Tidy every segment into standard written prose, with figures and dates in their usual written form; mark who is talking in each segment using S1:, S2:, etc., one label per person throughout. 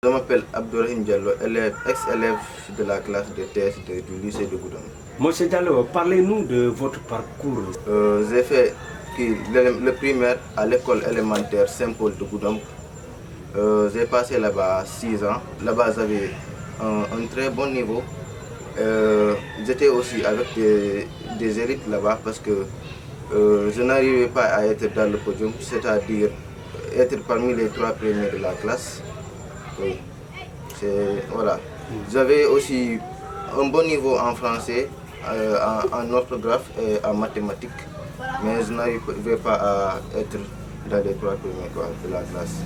S1: Je m'appelle Abdourahim Diallo, ex-élève de la classe de TS2 du lycée de Goudom.
S2: Monsieur Diallo, parlez-nous de votre parcours.
S1: J'ai fait le primaire à l'école élémentaire Saint-Paul de Goudom. J'ai passé là-bas 6 ans. Là-bas, j'avais un très bon niveau. J'étais aussi avec des élites là-bas parce que je n'arrivais pas à être dans le podium, c'est-à-dire être parmi les 3 premiers de la classe. Oui, voilà. J'avais aussi un bon niveau en français, en orthographe et en mathématiques, mais je n'arrivais pas à être dans les 3 premiers de la classe.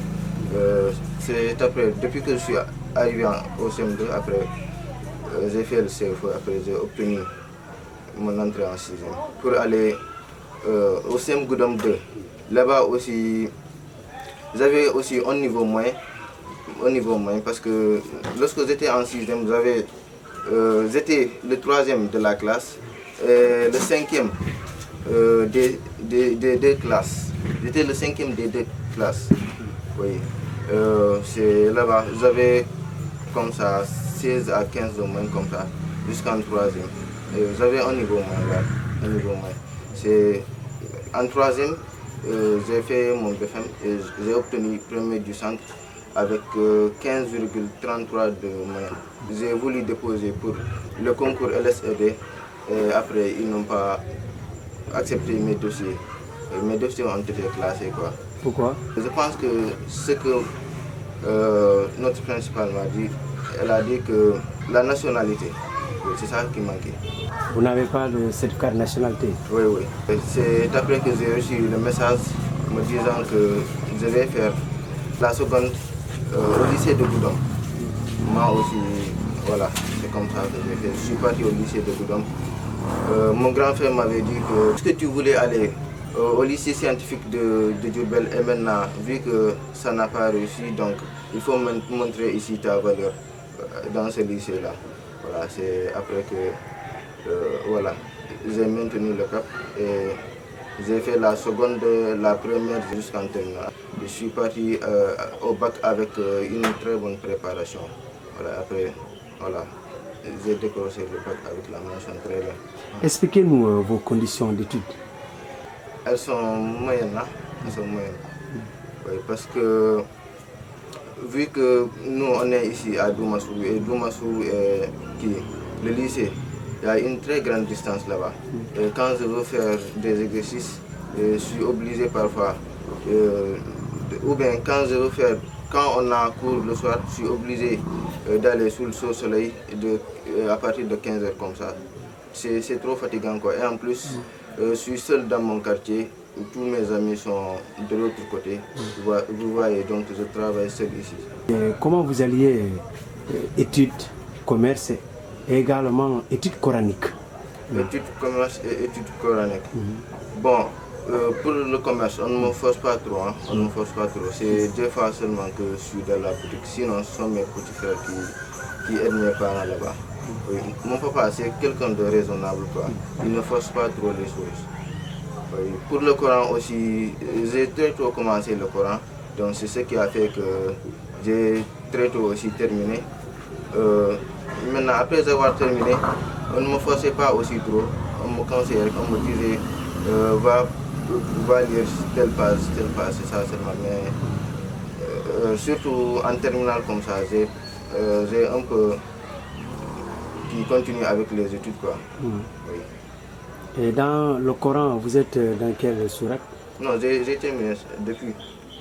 S1: C'est après, depuis que je suis arrivé au CM2, après j'ai fait le CFE, après j'ai obtenu mon entrée en 6e pour aller au CM Goudom 2. Là-bas aussi, j'avais aussi un niveau moyen. Parce que lorsque j'étais en 6e, j'étais le 3e de la classe et le 5e des 2 classes. J'étais le 5e des 2 classes. Oui. C'est là-bas, j'avais comme ça 16 à 15 au moins comme ça, jusqu'en 3e. J'avais un niveau moyen. C'est en 3e, j'ai fait mon BFM et j'ai obtenu premier du centre avec 15,33 de moyenne. J'ai voulu déposer pour le concours LSED et après ils n'ont pas accepté mes dossiers. Mes dossiers ont été classés.
S2: Pourquoi?
S1: Je pense que ce que notre principal m'a dit, elle a dit que la nationalité, c'est ça qui manquait.
S2: Vous n'avez pas de certificat de nationalité?
S1: Oui. C'est après que j'ai reçu le message me disant que je vais faire la seconde au lycée de Goudom. Moi aussi, voilà, c'est comme ça que j'ai fait. Je suis parti au lycée de Goudom. Mon grand frère m'avait dit que tu voulais aller au lycée scientifique de Diourbel et maintenant, vu que ça n'a pas réussi, donc il faut montrer ici ta valeur dans ce lycée-là. Voilà, c'est après que voilà, j'ai maintenu le cap et j'ai fait la seconde, la première jusqu'en terminale. Je suis parti au bac avec une très bonne préparation. Voilà, après, voilà, j'ai décroché le bac avec la mention très bien.
S2: Expliquez-nous vos conditions d'études.
S1: Elles sont moyennes, Oui, parce que vu que nous on est ici à Doumassou et Doumassou est le lycée, il y a une très grande distance là-bas. Et quand je veux faire des exercices, je suis obligé parfois, ou bien quand on a cours le soir, je suis obligé d'aller sous le soleil à partir de 15 h comme ça. C'est trop fatigant quoi. Et en plus, je suis seul dans mon quartier, tous mes amis sont de l'autre côté. Vous voyez, donc je travaille seul ici.
S2: Et comment vous alliez études, commerce et également études coraniques?
S1: Études commerce et études coraniques. Bon, pour le commerce, on ne me force pas trop. C'est 2 fois seulement que je suis dans la boutique. Sinon, ce sont mes petits frères qui aident mes parents là-bas. Oui. Mon papa, c'est quelqu'un de raisonnable. Il ne force pas trop les choses. Oui. Pour le Coran aussi, j'ai très tôt commencé le Coran. Donc c'est ce qui a fait que j'ai très tôt aussi terminé. Maintenant, après avoir terminé, on ne me forçait pas aussi trop. On me conseillait, on me disait va lire telle page, c'est ça seulement. Mais surtout en terminale comme ça, j'ai un peu qui continue avec les études. Oui.
S2: Et dans le Coran, vous êtes dans quelle sourate?
S1: Non, j'ai terminé depuis.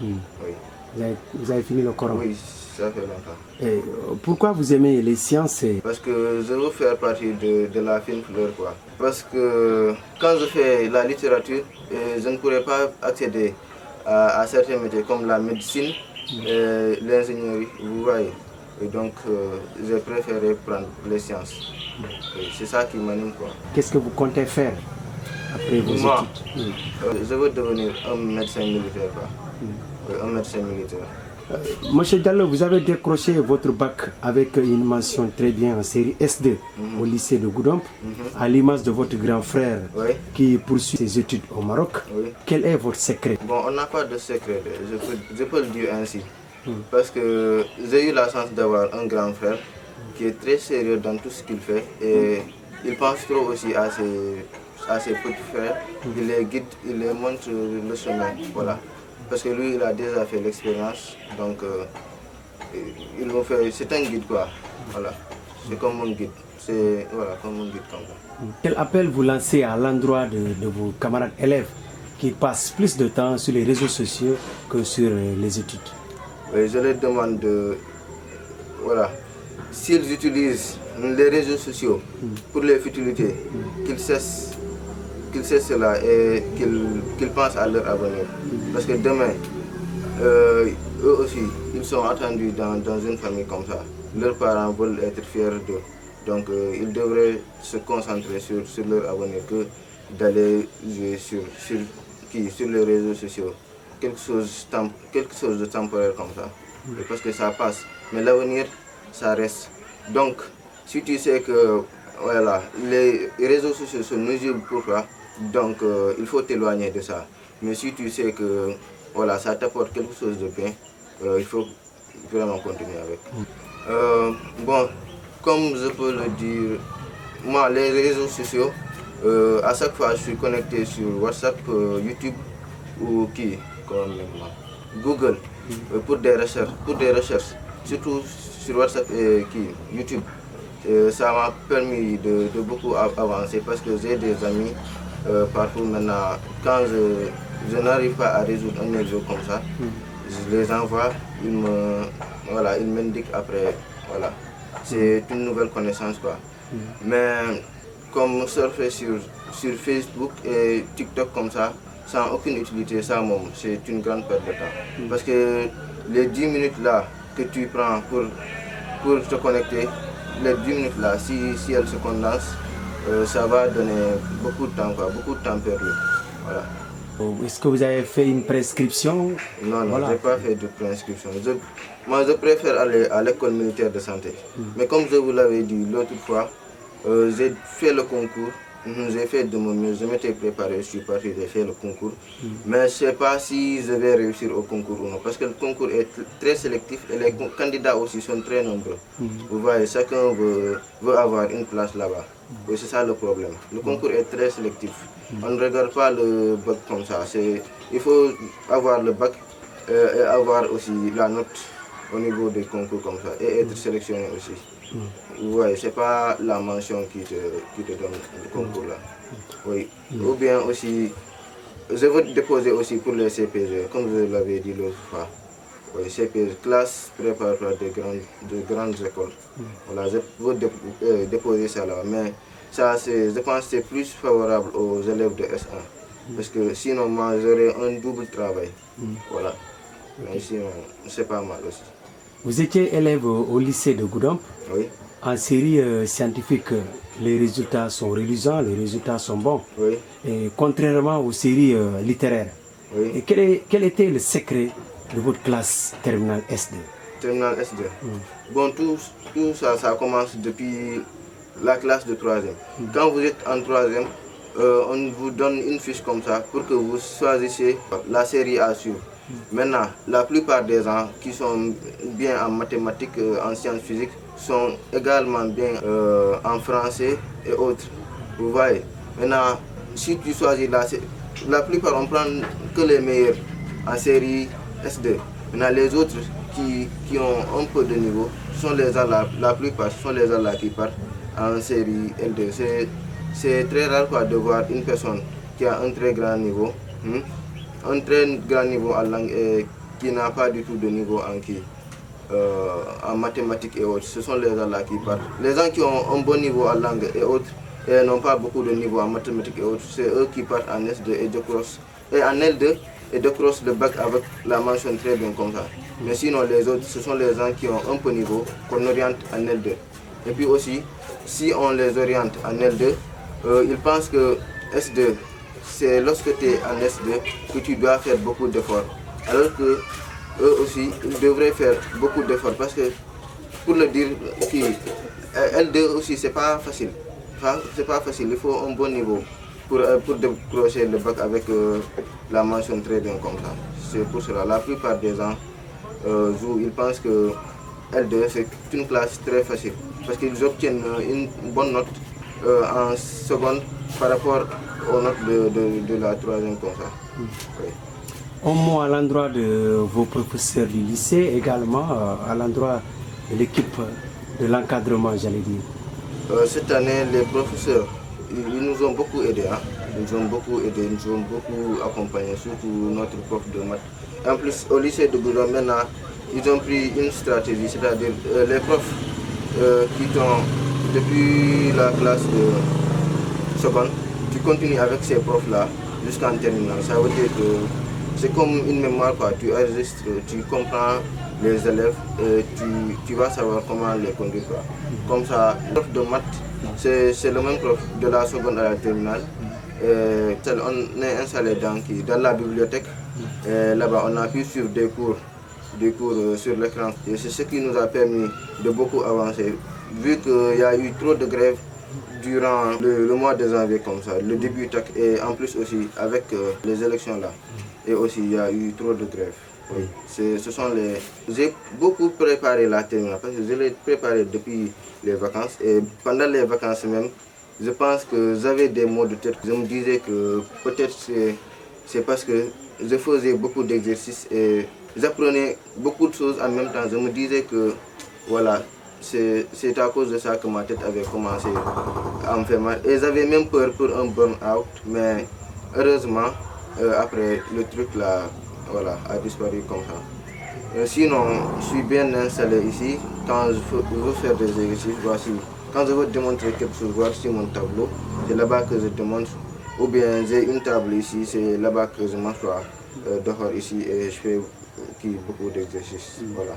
S1: Oui.
S2: Vous avez fini le Coran?
S1: Oui, ça fait longtemps.
S2: Et pourquoi vous aimez les sciences?
S1: Parce que je veux faire partie de la fine fleur. Parce que quand je fais la littérature, je ne pourrais pas accéder à certains métiers comme la médecine et l'ingénierie, vous voyez. Et donc, j'ai préféré prendre les sciences. C'est ça qui m'anime.
S2: Qu'est-ce que vous comptez faire après vos études?
S1: Je veux devenir un médecin militaire. Un médecin militaire.
S2: Monsieur Diallo, vous avez décroché votre bac avec une mention très bien en série S2 au lycée de Goudom, à l'image de votre grand frère qui poursuit ses études au Maroc. Quel est votre secret?
S1: Bon, on n'a pas de secret, je peux le dire ainsi. Parce que j'ai eu la chance d'avoir un grand frère qui est très sérieux dans tout ce qu'il fait et il pense trop aussi à ses petits frères. Il les guide, il les montre le chemin. Voilà. Parce que lui, il a déjà fait l'expérience. Donc, c'est un guide quoi. Voilà. C'est comme un guide. C'est voilà, comme un guide comme ça.
S2: Quel appel vous lancez à l'endroit de vos camarades élèves qui passent plus de temps sur les réseaux sociaux que sur les études?
S1: Oui, je leur demande voilà, s'ils utilisent les réseaux sociaux pour les futilités, qu'ils cessent cela et qu'ils pensent à leur avenir. Parce que demain, eux aussi, ils sont attendus dans une famille comme ça. Leurs parents veulent être fiers d'eux. Donc ils devraient se concentrer sur leur avenir que d'aller jouer sur les réseaux sociaux. Quelque chose de temporaire comme ça. Et parce que ça passe. Mais l'avenir, ça reste. Donc, si tu sais que voilà, les réseaux sociaux sont nuisibles pour toi, donc il faut t'éloigner de ça. Mais si tu sais que voilà, ça t'apporte quelque chose de bien, il faut vraiment continuer avec. Bon, comme je peux le dire, moi, les réseaux sociaux, à chaque fois, je suis connecté sur WhatsApp, YouTube ou Google pour des recherches, surtout sur WhatsApp et YouTube. Ça m'a permis de beaucoup avancer parce que j'ai des amis partout maintenant. Quand je n'arrive pas à résoudre un exo comme ça, je les envoie, ils m'indiquent après. Voilà. C'est une nouvelle connaissance quoi. Mais comme surfer sur Facebook et TikTok comme ça, sans aucune utilité, ça c'est une grande perte de temps. Parce que les 10 minutes là que tu prends pour te connecter, les 10 minutes là, si elles se condensent, ça va donner beaucoup de temps, beaucoup de temps perdu. Voilà.
S2: Est-ce que vous avez fait une prescription?
S1: Non, voilà. Je n'ai pas fait de prescription. Moi, je préfère aller à l'école militaire de santé. Mais comme je vous l'avais dit l'autre fois, j'ai fait le concours. J'ai fait de mon mieux, je m'étais préparé, je suis parti, j'ai fait le concours. Mais je ne sais pas si je vais réussir au concours ou non, parce que le concours est très sélectif et les candidats aussi sont très nombreux. Vous voyez, chacun veut avoir une place là-bas. Et c'est ça le problème. Le concours est très sélectif. On ne regarde pas le bac comme ça. Il faut avoir le bac et avoir aussi la note au niveau des concours comme ça et être sélectionné aussi. Oui, c'est pas la mention qui te donne le concours là. Oui. Ou bien aussi, je veux déposer aussi pour les CPG, comme je l'avais dit l'autre fois. Oui, CPG, classe préparatoire de grandes écoles. Voilà, je veux déposer ça là. Mais ça, je pense que c'est plus favorable aux élèves de S1. Parce que sinon, moi, j'aurais un double travail. Voilà. Mais sinon, c'est pas mal aussi.
S2: Vous étiez élève au lycée de Goudomp.
S1: Oui.
S2: En série scientifique, les résultats sont reluisants, les résultats sont bons.
S1: Oui.
S2: Et contrairement aux séries littéraires.
S1: Oui.
S2: Et quel était le secret de votre classe terminale S2?
S1: Terminale S2. Bon, tout ça, ça commence depuis la classe de 3e. Quand vous êtes en 3e, on vous donne une fiche comme ça pour que vous choisissiez la série à suivre. Maintenant, la plupart des gens qui sont bien en mathématiques, en sciences physiques, sont également bien en français et autres. Vous voyez. Maintenant, si tu choisis la plupart on prend que les meilleurs en série S2. Maintenant, les autres qui ont un peu de niveau, sont les gens la plupart sont les gens là qui partent en série L2. C'est très rare quoi, de voir une personne qui a un très grand niveau. Un très grand niveau en langue et qui n'a pas du tout de niveau en mathématiques et autres. Ce sont les gens là qui partent. Les gens qui ont un bon niveau en langue et autres et n'ont pas beaucoup de niveau en mathématiques et autres, c'est eux qui partent en S2 et décrochent. Et en L2 et décrochent le bac avec la mention très bien comme ça. Mais sinon les autres, ce sont les gens qui ont un peu de niveau qu'on oriente en L2. Et puis aussi, si on les oriente en L2, ils pensent que S2, c'est lorsque tu es en S2 que tu dois faire beaucoup d'efforts. Alors que eux aussi, ils devraient faire beaucoup d'efforts parce que, pour le dire, L2 aussi, c'est pas facile. C'est pas facile, il faut un bon niveau pour décrocher le bac avec la mention très bien comme ça. C'est pour cela, la plupart des gens où ils pensent que L2 c'est une classe très facile parce qu'ils obtiennent une bonne note en seconde par rapport aux notes de la troisième comme ça. Oui.
S2: Un mot à l'endroit de vos professeurs du lycée, également à l'endroit de l'équipe de l'encadrement, j'allais dire.
S1: Cette année, les professeurs, ils nous ont beaucoup aidés. Hein. Ils nous ont beaucoup aidés, ils nous ont beaucoup accompagnés, surtout notre prof de maths. En plus, au lycée de Goudomp, maintenant, ils ont pris une stratégie, c'est-à-dire les profs qui sont depuis la classe de seconde, tu continues avec ces profs-là jusqu'en terminale. Ça veut dire que c'est comme une mémoire, quoi. Tu enregistres, tu comprends les élèves et tu vas savoir comment les conduire, quoi. Comme ça, le prof de maths, c'est le même prof de la seconde à la terminale. On est installé dans la bibliothèque. Là-bas, on a pu suivre des cours sur l'écran. Et c'est ce qui nous a permis de beaucoup avancer. Vu qu'il y a eu trop de grèves durant le mois de janvier comme ça, le début et en plus aussi avec les élections là. Et aussi il y a eu trop de grèves. Oui. J'ai beaucoup préparé la terminale parce que je l'ai préparé depuis les vacances et pendant les vacances même, je pense que j'avais des maux de tête. Je me disais que peut-être c'est parce que je faisais beaucoup d'exercices et j'apprenais beaucoup de choses en même temps. Je me disais que voilà, c'est à cause de ça que ma tête avait commencé à me faire mal. Et j'avais même peur pour un burn-out, mais heureusement, après le truc là, voilà, a disparu comme ça. Sinon, je suis bien installé ici. Quand je veux faire des exercices, voici. Quand je veux démontrer quelque chose, voici mon tableau. C'est là-bas que je démontre. Ou bien j'ai une table ici, c'est là-bas que je m'assois dehors ici et je fais beaucoup d'exercices. Voilà.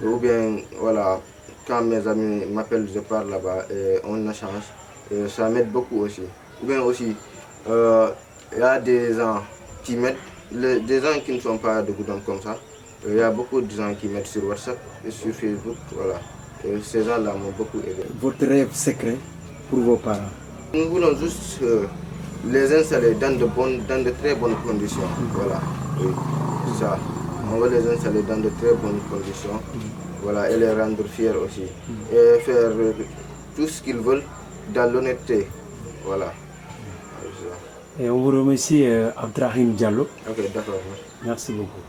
S1: Ou bien, voilà, quand mes amis m'appellent, je pars là-bas et on échange. Et ça m'aide beaucoup aussi. Ou bien aussi, il y a des gens qui m'aident, des gens qui ne sont pas de Goudomp comme ça. Il y a beaucoup de gens qui m'aident sur WhatsApp et sur Facebook. Voilà. Et ces gens-là m'ont beaucoup aidé.
S2: Votre rêve secret pour vos parents?
S1: Nous voulons juste les installer dans de très bonnes conditions. Voilà. Oui, c'est ça. On va les installer dans de très bonnes conditions. Voilà, et les rendre fiers aussi. Et faire tout ce qu'ils veulent dans l'honnêteté. Voilà.
S2: Et on vous remercie, Abdrahim Diallo.
S1: Ok, d'accord.
S2: Merci beaucoup.